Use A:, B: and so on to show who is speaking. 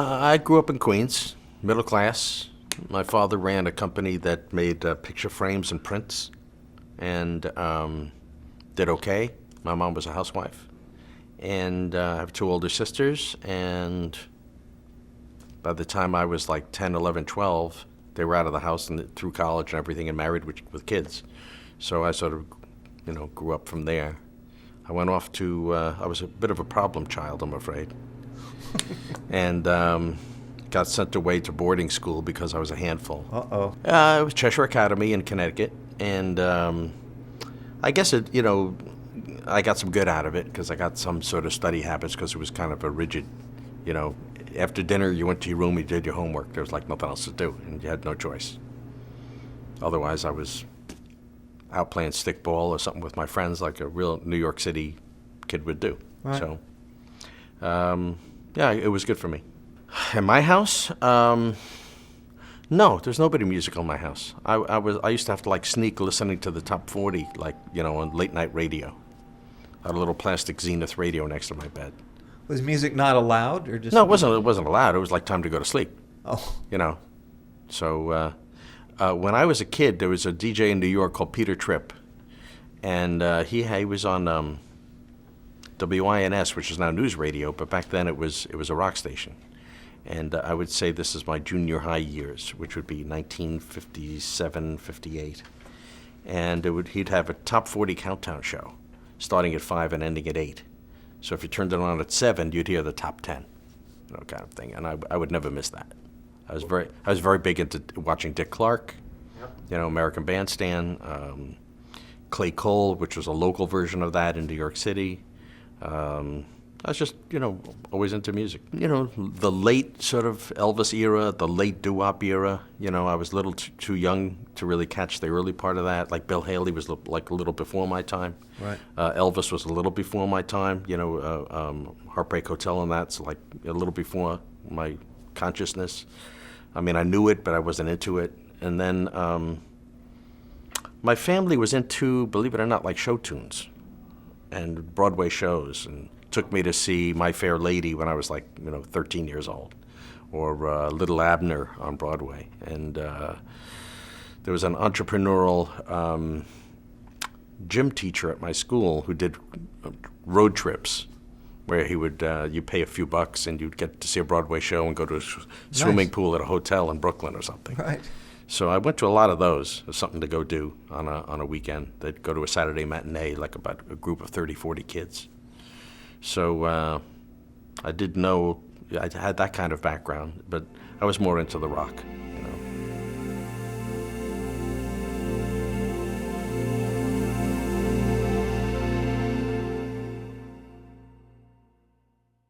A: I grew up in Queens, middle class. My father ran a company that made picture frames and prints, and did okay. My mom was a housewife. And I have two older sisters, and by the time I was like 10, 11, 12, they were out of the house and through college and everything and married with kids. So I sort of, grew up from there. I went off to, I was a bit of a problem child, I'm afraid. And got sent away to boarding school because I was a handful.
B: Uh-oh.
A: It was Cheshire Academy in Connecticut. And I guess I got some good out of it because I got some sort of study habits because it was kind of a rigid, after dinner you went to your room, you did your homework. There was like nothing else to do, and you had no choice. Otherwise, I was out playing stickball or something with my friends like a real New York City kid would do.
B: Right.
A: So, yeah, it was good for me. In my house, no, there's nobody musical in my house. I used to have to like sneak listening to the top 40, on late night radio. I had a little plastic Zenith radio next to my bed.
B: Was music not allowed, or just?
A: No, it wasn't allowed. It was like time to go to sleep.
B: Oh.
A: So when I was a kid, there was a DJ in New York called Peter Tripp, and he was on WINS, which is now news radio, but back then it was a rock station. And I would say this is my junior high years, which would be 1957, 58. And he'd have a top 40 countdown show, starting at 5 and ending at 8. So if you turned it on at 7, you'd hear the top 10, kind of thing. And I would never miss that. I was very big into watching Dick Clark, American Bandstand, Clay Cole, which was a local version of that in New York City. I was just, always into music. The late sort of Elvis era, the late doo-wop era, I was a little too young to really catch the early part of that. Like Bill Haley was like a little before my time.
B: Right.
A: Elvis was a little before my time, Heartbreak Hotel and that's like a little before my consciousness. I mean, I knew it, but I wasn't into it. And then my family was into, believe it or not, like show tunes and Broadway shows, and took me to see My Fair Lady when I was like, 13 years old, or Little Abner on Broadway. And there was an entrepreneurial gym teacher at my school who did road trips where he would, you pay a few bucks and you'd get to see a Broadway show and go to a swimming pool at a hotel in Brooklyn or something.
B: Right.
A: So I went to a lot of those. It was something to go do on a weekend. They'd go to a Saturday matinee, like about a group of 30, 40 kids. So I did know I had that kind of background, but I was more into the rock.